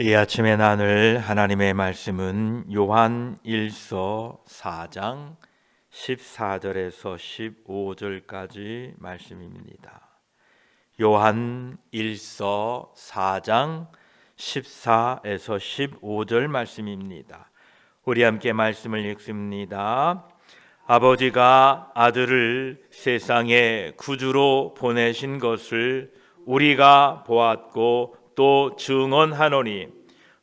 이 아침에 나눌 하나님의 말씀은 요한 1서 4장 14절에서 15절까지 말씀입니다. 요한 1서 4장 14에서 15절 말씀입니다. 우리 함께 말씀을 읽습니다. 아버지가 아들을 세상에 구주로 보내신 것을 우리가 보았고 또 증언하노니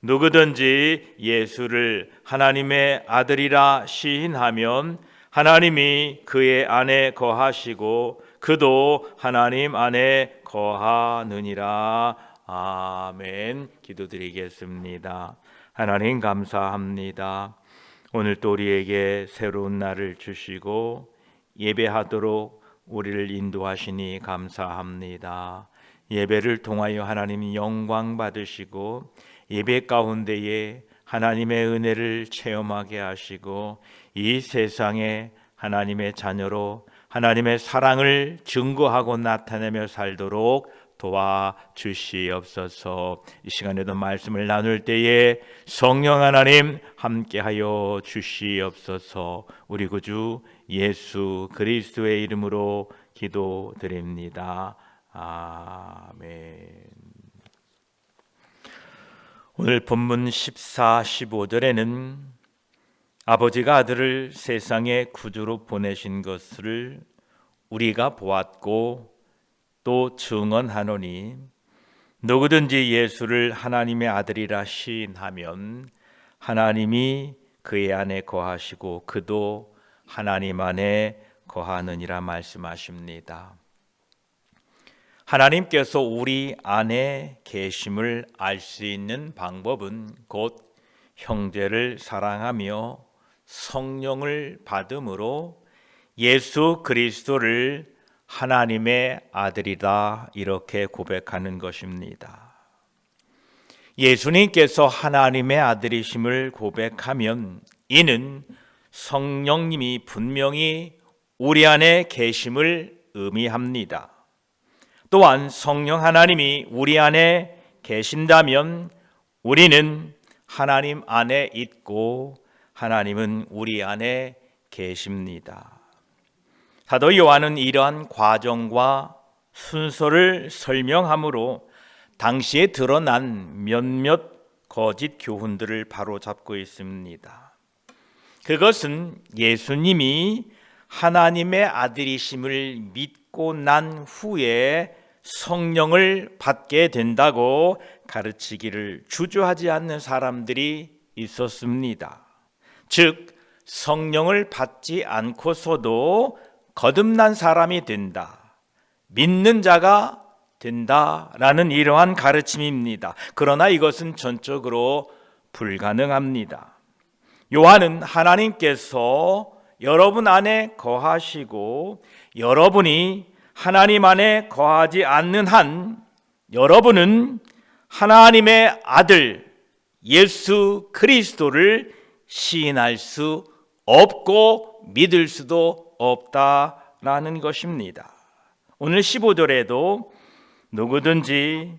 누구든지 예수를 하나님의 아들이라 시인하면 하나님이 그의 안에 거하시고 그도 하나님 안에 거하느니라. 아멘. 기도드리겠습니다. 하나님 감사합니다. 오늘 또 우리에게 새로운 날을 주시고 예배하도록 우리를 인도하시니 감사합니다. 예배를 통하여 하나님 영광 받으시고 예배 가운데에 하나님의 은혜를 체험하게 하시고 이 세상에 하나님의 자녀로 하나님의 사랑을 증거하고 나타내며 살도록 도와주시옵소서. 이 시간에도 말씀을 나눌 때에 성령 하나님 함께하여 주시옵소서. 우리 구주 예수 그리스도의 이름으로 기도드립니다. 아멘. 오늘 본문 14, 15절에는 아버지가 아들을 세상에 구주로 보내신 것을 우리가 보았고 또 증언하노니 누구든지 예수를 하나님의 아들이라 시인하면 하나님이 그의 안에 거하시고 그도 하나님 안에 거하느니라 말씀하십니다. 하나님께서 우리 안에 계심을 알 수 있는 방법은 곧 형제를 사랑하며 성령을 받음으로 예수 그리스도를 하나님의 아들이다 이렇게 고백하는 것입니다. 예수님께서 하나님의 아들이심을 고백하면 이는 성령님이 분명히 우리 안에 계심을 의미합니다. 또한 성령 하나님이 우리 안에 계신다면 우리는 하나님 안에 있고 하나님은 우리 안에 계십니다. 사도 요한은 이러한 과정과 순서를 설명함으로 당시에 드러난 몇몇 거짓 교훈들을 바로잡고 있습니다. 그것은 예수님이 하나님의 아들이심을 믿고 난 후에 성령을 받게 된다고 가르치기를 주저하지 않는 사람들이 있었습니다. 즉 성령을 받지 않고서도 거듭난 사람이 된다, 믿는 자가 된다라는 이러한 가르침입니다. 그러나 이것은 전적으로 불가능합니다. 요한은 하나님께서 여러분 안에 거하시고 여러분이 하나님 안에 거하지 않는 한 여러분은 하나님의 아들 예수 그리스도를 시인할 수 없고 믿을 수도 없다라는 것입니다. 오늘 15절에도 누구든지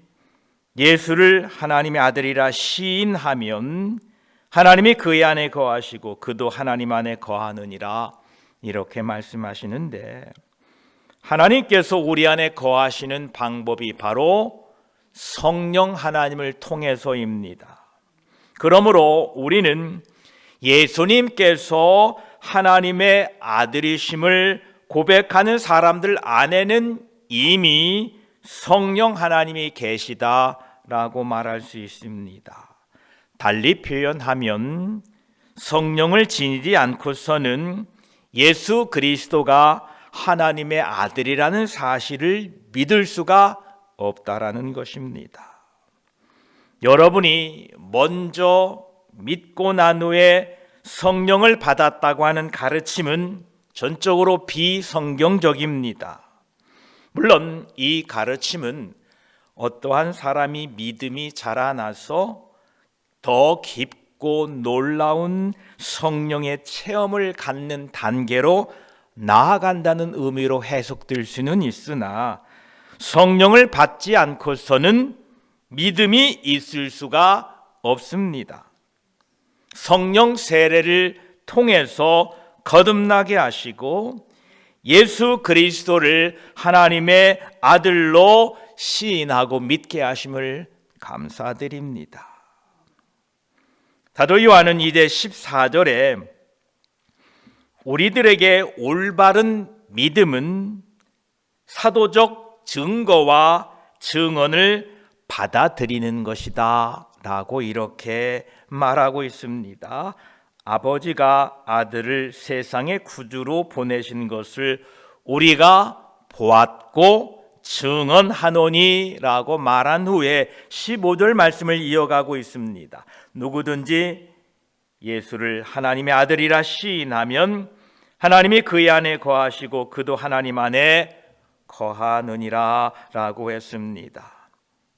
예수를 하나님의 아들이라 시인하면 하나님이 그의 안에 거하시고 그도 하나님 안에 거하느니라 이렇게 말씀하시는데 하나님께서 우리 안에 거하시는 방법이 바로 성령 하나님을 통해서입니다. 그러므로 우리는 예수님께서 하나님의 아들이심을 고백하는 사람들 안에는 이미 성령 하나님이 계시다라고 말할 수 있습니다. 달리 표현하면 성령을 지니지 않고서는 예수 그리스도가 하나님의 아들이라는 사실을 믿을 수가 없다라는 것입니다. 여러분이 먼저 믿고 난 후에 성령을 받았다고 하는 가르침은 전적으로 비성경적입니다. 물론 이 가르침은 어떠한 사람이 믿음이 자라나서 더 깊고 놀라운 성령의 체험을 갖는 단계로 나아간다는 의미로 해석될 수는 있으나 성령을 받지 않고서는 믿음이 있을 수가 없습니다. 성령 세례를 통해서 거듭나게 하시고 예수 그리스도를 하나님의 아들로 시인하고 믿게 하심을 감사드립니다. 사도 요한은 이제 14절에 우리들에게 올바른 믿음은 사도적 증거와 증언을 받아들이는 것이다 라고 이렇게 말하고 있습니다. 아버지가 아들을 세상의 구주로 보내신 것을 우리가 보았고 증언하노니 라고 말한 후에 15절 말씀을 이어가고 있습니다. 누구든지 예수를 하나님의 아들이라 시인하면 하나님이 그의 안에 거하시고 그도 하나님 안에 거하느니라 라고 했습니다.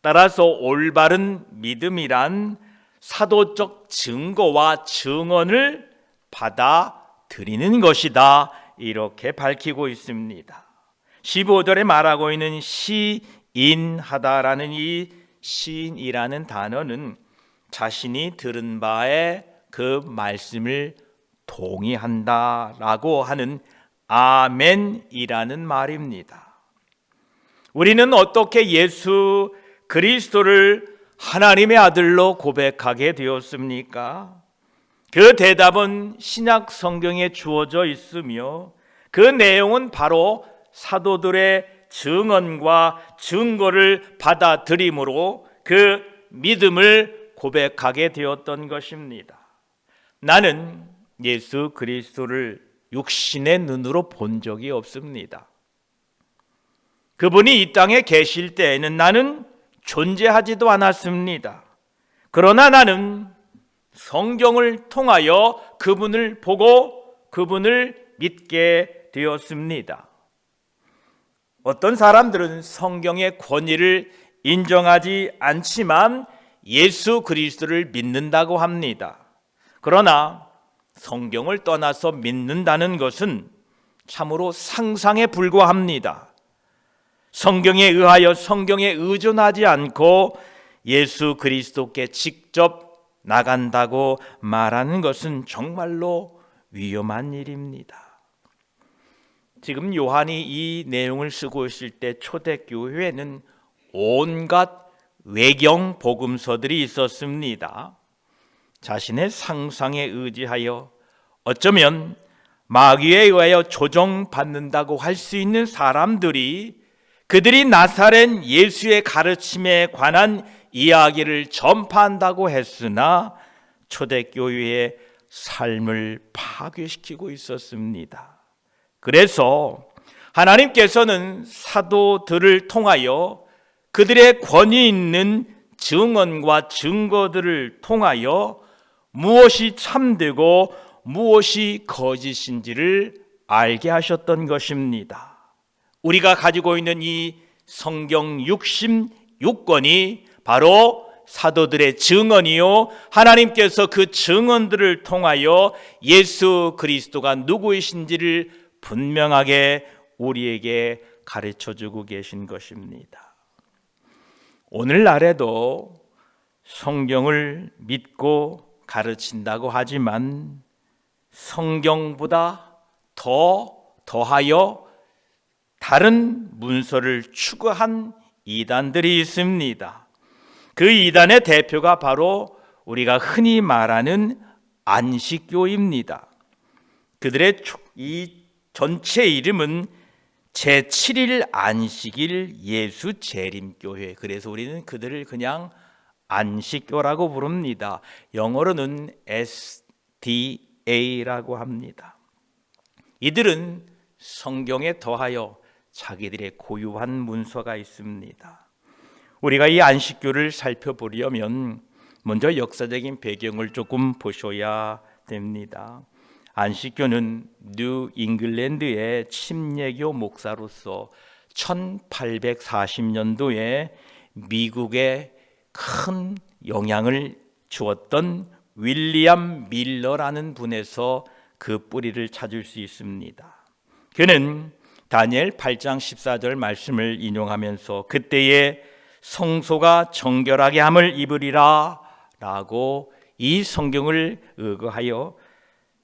따라서 올바른 믿음이란 사도적 증거와 증언을 받아들이는 것이다 이렇게 밝히고 있습니다. 15절에 말하고 있는 시인하다라는 이 시인이라는 단어는 자신이 들은 바에 그 말씀을 동의한다라고 하는 아멘이라는 말입니다. 우리는 어떻게 예수 그리스도를 하나님의 아들로 고백하게 되었습니까? 그 대답은 신약 성경에 주어져 있으며 그 내용은 바로 사도들의 증언과 증거를 받아들임으로 그 믿음을 고백하게 되었던 것입니다. 나는 예수 그리스도를 육신의 눈으로 본 적이 없습니다. 그분이 이 땅에 계실 때에는 나는 존재하지도 않았습니다. 그러나 나는 성경을 통하여 그분을 보고 그분을 믿게 되었습니다. 어떤 사람들은 성경의 권위를 인정하지 않지만 예수 그리스도를 믿는다고 합니다. 그러나 성경을 떠나서 믿는다는 것은 참으로 상상에 불과합니다. 성경에 의하여 성경에 의존하지 않고 예수 그리스도께 직접 나간다고 말하는 것은 정말로 위험한 일입니다. 지금 요한이 이 내용을 쓰고 있을 때 초대교회에는 온갖 외경 복음서들이 있었습니다. 자신의 상상에 의지하여 어쩌면 마귀에 의하여 조종받는다고 할 수 있는 사람들이 그들이 나사렛 예수의 가르침에 관한 이야기를 전파한다고 했으나 초대교회의 삶을 파괴시키고 있었습니다. 그래서 하나님께서는 사도들을 통하여 그들의 권위 있는 증언과 증거들을 통하여 무엇이 참되고 무엇이 거짓인지를 알게 하셨던 것입니다. 우리가 가지고 있는 이 성경 66권이 바로 사도들의 증언이요 하나님께서 그 증언들을 통하여 예수 그리스도가 누구이신지를 분명하게 우리에게 가르쳐주고 계신 것입니다. 오늘날에도 성경을 믿고 가르친다고 하지만 성경보다 더하여 다른 문서를 추구한 이단들이 있습니다. 그 이단의 대표가 바로 우리가 흔히 말하는 안식교입니다. 그들의 이 전체 이름은 제7일 안식일 예수 재림교회. 그래서 우리는 그들을 그냥 안식교라고 부릅니다. 영어로는 SDA라고 합니다. 이들은 성경에 더하여 자기들의 고유한 문서가 있습니다. 우리가 이 안식교를 살펴보려면 먼저 역사적인 배경을 조금 보셔야 됩니다. 안식교는 뉴 잉글랜드의 침례교 목사로서 1840년도에 미국에 큰 영향을 주었던 윌리엄 밀러라는 분에서 그 뿌리를 찾을 수 있습니다. 그는 다니엘 8장 14절 말씀을 인용하면서 그때에 성소가 정결하게 함을 입으리라 라고 이 성경을 의거하여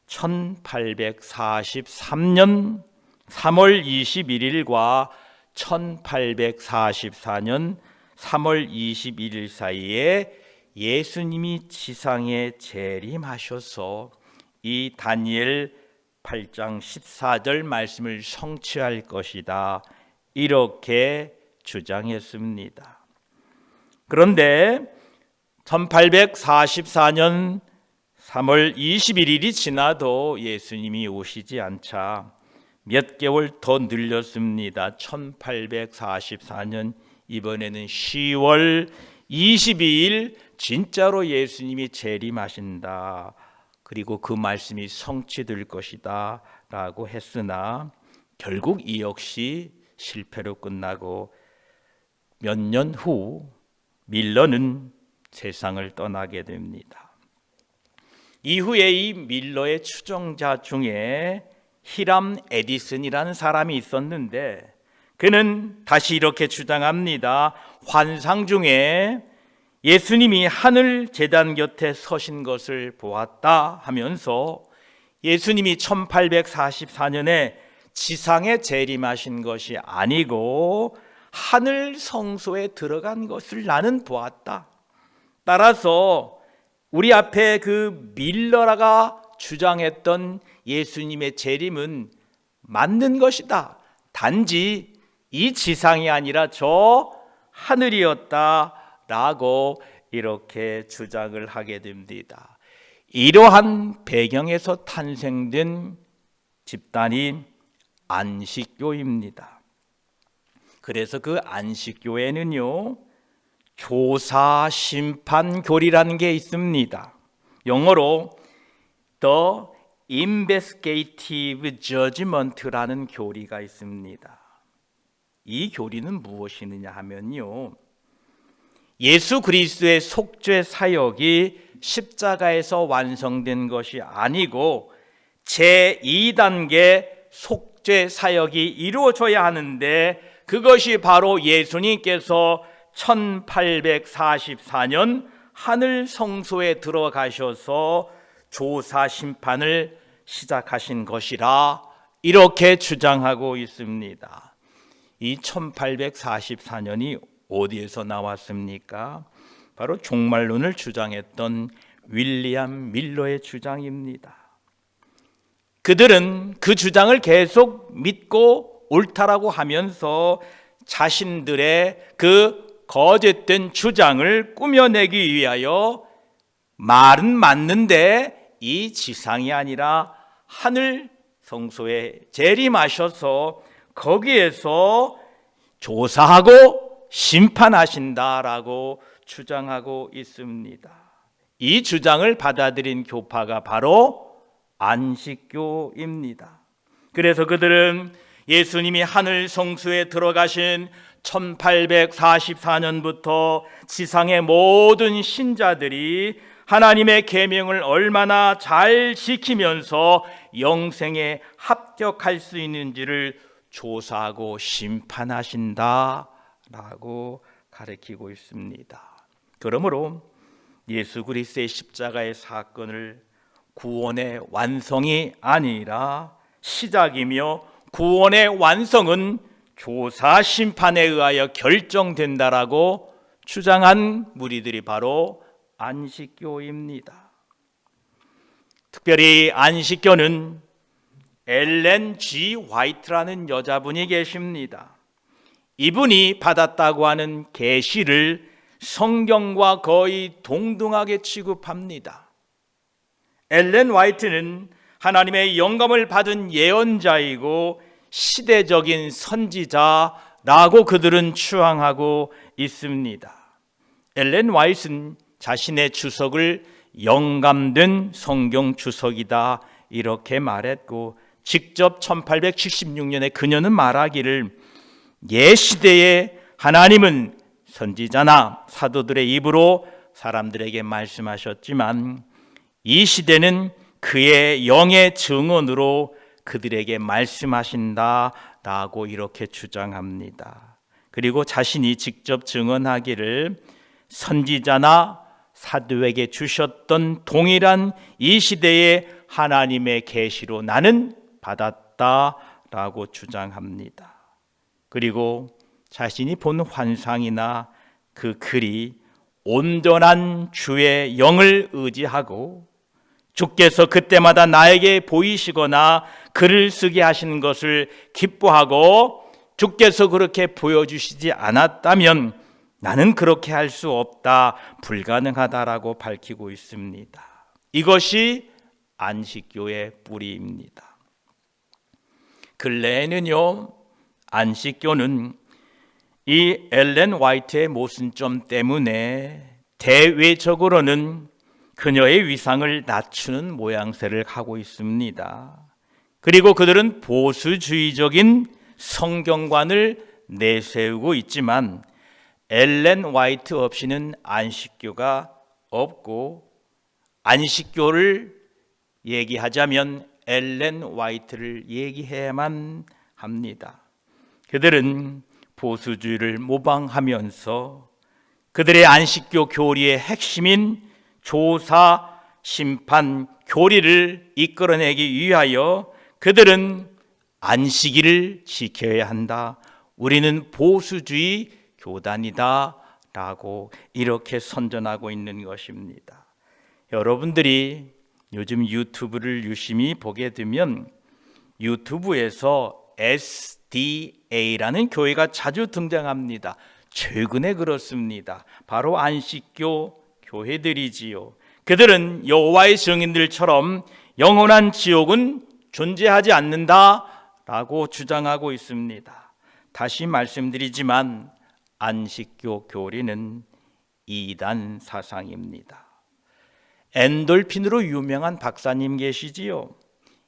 1843년 3월 21일과 1844년 3월 21일 사이에 예수님이 지상에 재림하셔서 이 다니엘 8장 14절 말씀을 성취할 것이다, 이렇게 주장했습니다. 그런데 1844년 3월 21일이 지나도 예수님이 오시지 않자 몇 개월 더 늘렸습니다. 1844년 이번에는 10월 22일 진짜로 예수님이 재림하신다, 그리고 그 말씀이 성취될 것이다 라고 했으나 결국 이 역시 실패로 끝나고 몇 년 후 밀러는 세상을 떠나게 됩니다. 이후에 이 밀러의 추종자 중에 히람 에디슨이라는 사람이 있었는데 그는 다시 이렇게 주장합니다. 환상 중에 예수님이 하늘 제단 곁에 서신 것을 보았다 하면서 예수님이 1844년에 지상에 재림하신 것이 아니고 하늘 성소에 들어간 것을 나는 보았다. 따라서 우리 앞에 그 밀러라가 주장했던 예수님의 재림은 맞는 것이다. 단지 이 지상이 아니라 저 하늘이었다라고 이렇게 주장을 하게 됩니다. 이러한 배경에서 탄생된 집단이 안식교입니다. 그래서 그 안식교에는요, 조사 심판 교리라는 게 있습니다. 영어로 The Investigative Judgment라는 교리가 있습니다. 이 교리는 무엇이느냐 하면요, 예수 그리스도의 속죄 사역이 십자가에서 완성된 것이 아니고 제2단계 속죄 사역이 이루어져야 하는데 그것이 바로 예수님께서 1844년 하늘 성소에 들어가셔서 조사 심판을 시작하신 것이라 이렇게 주장하고 있습니다. 이 1844년이 어디에서 나왔습니까? 바로 종말론을 주장했던 윌리엄 밀러의 주장입니다. 그들은 그 주장을 계속 믿고 옳다라고 하면서 자신들의 그 거짓된 주장을 꾸며내기 위하여 말은 맞는데 이 지상이 아니라 하늘 성소에 재림하셔서 거기에서 조사하고 심판하신다라고 주장하고 있습니다. 이 주장을 받아들인 교파가 바로 안식교입니다. 그래서 그들은 예수님이 하늘 성소에 들어가신 1844년부터 지상의 모든 신자들이 하나님의 계명을 얼마나 잘 지키면서 영생에 합격할 수 있는지를 조사하고 심판하신다라고 가르치고 있습니다. 그러므로 예수 그리스도의 십자가의 사건을 구원의 완성이 아니라 시작이며 구원의 완성은 조사 심판에 의하여 결정된다라고 주장한 무리들이 바로 안식교입니다. 특별히 안식교는 엘렌 G. 화이트라는 여자분이 계십니다. 이분이 받았다고 하는 계시를 성경과 거의 동등하게 취급합니다. 엘렌 화이트는 하나님의 영감을 받은 예언자이고 시대적인 선지자라고 그들은 추앙하고 있습니다. 엘렌 화이트는 자신의 주석을 영감된 성경 주석이다 이렇게 말했고, 직접 1876년에 그녀는 말하기를 예시대에 하나님은 선지자나 사도들의 입으로 사람들에게 말씀하셨지만 이 시대는 그의 영의 증언으로 그들에게 말씀하신다라고 이렇게 주장합니다. 그리고 자신이 직접 증언하기를 선지자나 사도에게 주셨던 동일한 이 시대의 하나님의 계시로 나는 받았다라고 주장합니다. 그리고 자신이 본 환상이나 그 글이 온전한 주의 영을 의지하고 주께서 그때마다 나에게 보이시거나 글을 쓰게 하시는 것을 기뻐하고 주께서 그렇게 보여주시지 않았다면 나는 그렇게 할 수 없다, 불가능하다라고 밝히고 있습니다. 이것이 안식교의 뿌리입니다. 근래에는요, 안식교는 이 엘렌 화이트의 모순점 때문에 대외적으로는 그녀의 위상을 낮추는 모양새를 하고 있습니다. 그리고 그들은 보수주의적인 성경관을 내세우고 있지만 엘렌 화이트 없이는 안식교가 없고, 안식교를 얘기하자면 엘렌 화이트를 얘기해야만 합니다. 그들은 보수주의를 모방하면서 그들의 안식교 교리의 핵심인 조사, 심판, 교리를 이끌어내기 위하여 그들은 안식일을 지켜야 한다, 우리는 보수주의 교단이다 라고 이렇게 선전하고 있는 것입니다. 여러분들이 요즘 유튜브를 유심히 보게 되면 유튜브에서 SDA라는 교회가 자주 등장합니다. 최근에 그렇습니다. 바로 안식교 교회들이지요. 그들은 여호와의 증인들처럼 영원한 지옥은 존재하지 않는다라고 주장하고 있습니다. 다시 말씀드리지만 안식교 교리는 이단 사상입니다. 엔돌핀으로 유명한 박사님 계시지요.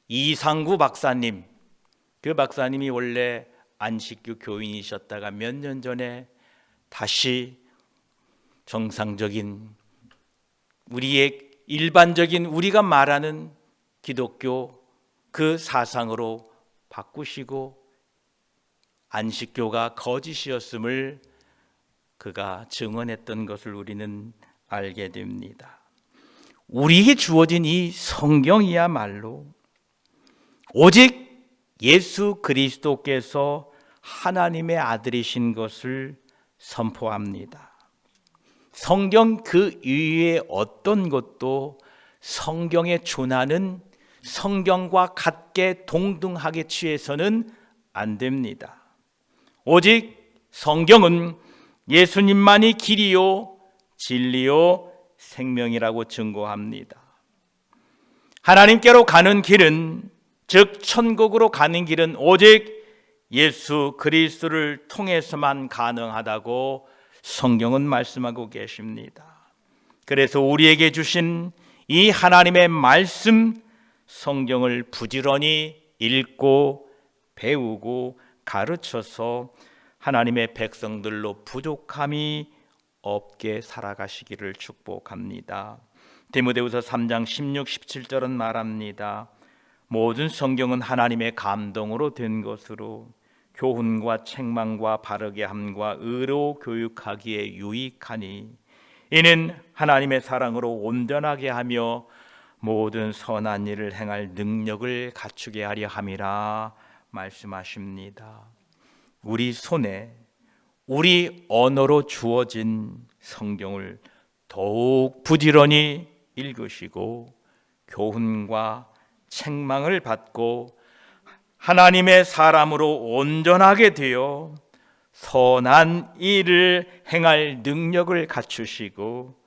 이상구 박사님. 그 박사님이 원래 안식교 교인이셨다가 몇 년 전에 다시 정상적인 우리의 일반적인 우리가 말하는 기독교 그 사상으로 바꾸시고 안식교가 거짓이었음을 그가 증언했던 것을 우리는 알게 됩니다. 우리에게 주어진 이 성경이야말로 오직 예수 그리스도께서 하나님의 아들이신 것을 선포합니다. 성경 그 이외의 어떤 것도 성경에 준하는, 성경과 같게 동등하게 취해서는 안 됩니다. 오직 성경은 예수님만이 길이요 진리요 생명이라고 증거합니다. 하나님께로 가는 길은, 즉 천국으로 가는 길은 오직 예수 그리스도를 통해서만 가능하다고 성경은 말씀하고 계십니다. 그래서 우리에게 주신 이 하나님의 말씀 성경을 부지런히 읽고 배우고 가르쳐서 하나님의 백성들로 부족함이 없게 살아가시기를 축복합니다. 디모데후서 3장 16, 17절은 말합니다. 모든 성경은 하나님의 감동으로 된 것으로 교훈과 책망과 바르게 함과 의로 교육하기에 유익하니 이는 하나님의 사랑으로 온전하게 하며 모든 선한 일을 행할 능력을 갖추게 하려 함이라 말씀하십니다. 우리 손에 우리 언어로 주어진 성경을 더욱 부지런히 읽으시고 교훈과 책망을 받고 하나님의 사람으로 온전하게 되어 선한 일을 행할 능력을 갖추시고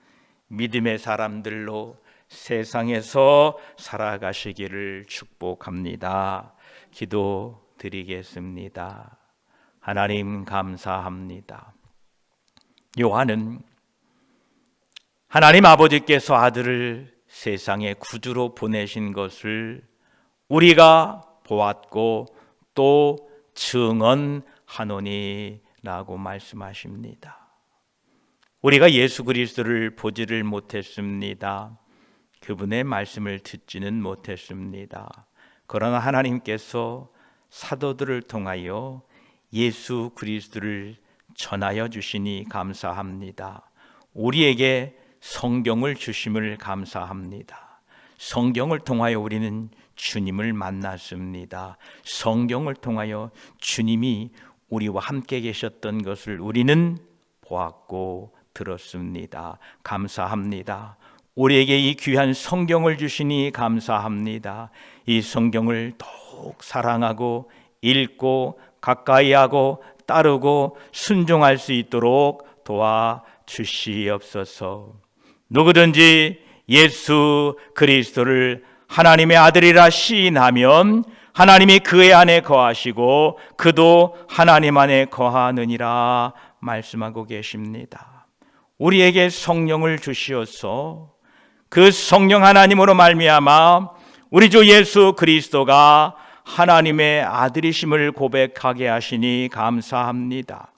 믿음의 사람들로 세상에서 살아가시기를 축복합니다. 기도드리겠습니다. 하나님 감사합니다. 요한은 하나님 아버지께서 아들을 세상에 구주로 보내신 것을 우리가 보았고 또 증언하노니라고 말씀하십니다. 우리가 예수 그리스도를 보지를 못했습니다. 그분의 말씀을 듣지는 못했습니다. 그러나 하나님께서 사도들을 통하여 예수 그리스도를 전하여 주시니 감사합니다. 우리에게 성경을 주심을 감사합니다. 성경을 통하여 우리는 주님을 만났습니다. 성경을 통하여 주님이 우리와 함께 계셨던 것을 우리는 보았고 들었습니다. 감사합니다. 우리에게 이 귀한 성경을 주시니 감사합니다. 이 성경을 더욱 사랑하고 읽고 가까이하고 따르고 순종할 수 있도록 도와주시옵소서. 누구든지 예수 그리스도를 하나님의 아들이라 시인하면 하나님이 그의 안에 거하시고 그도 하나님 안에 거하느니라 말씀하고 계십니다. 우리에게 성령을 주시어서 그 성령 하나님으로 말미암아 우리 주 예수 그리스도가 하나님의 아들이심을 고백하게 하시니 감사합니다.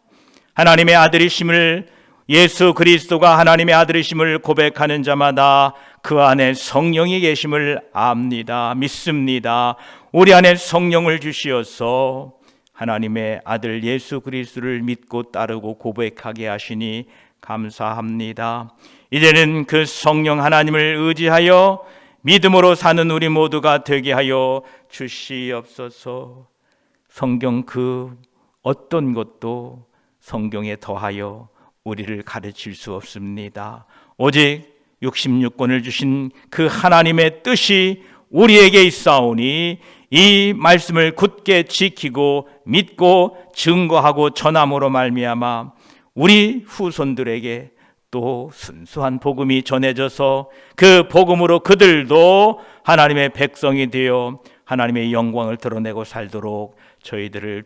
하나님의 아들이심을, 예수 그리스도가 하나님의 아들이심을 고백하는 자마다 그 안에 성령이 계심을 압니다. 믿습니다. 우리 안에 성령을 주시어서 하나님의 아들 예수 그리스도를 믿고 따르고 고백하게 하시니 감사합니다. 이제는 그 성령 하나님을 의지하여 믿음으로 사는 우리 모두가 되게 하여 주시옵소서. 성경 그 어떤 것도 성경에 더하여 우리를 가르칠 수 없습니다. 오직 66권을 주신 그 하나님의 뜻이 우리에게 있사오니 이 말씀을 굳게 지키고 믿고 증거하고 전함으로 말미암아 우리 후손들에게 또 순수한 복음이 전해져서 그 복음으로 그들도 하나님의 백성이 되어 하나님의 영광을 드러내고 살도록 저희들을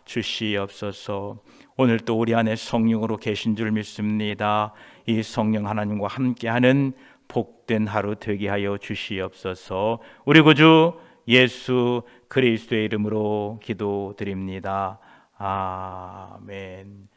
도와주시옵소서. 오늘 또 우리 안에 성령으로 계신 줄 믿습니다. 이 성령 하나님과 함께하는 복된 하루 되게 하여 주시옵소서. 우리 구주 예수 그리스도의 이름으로 기도드립니다. 아멘.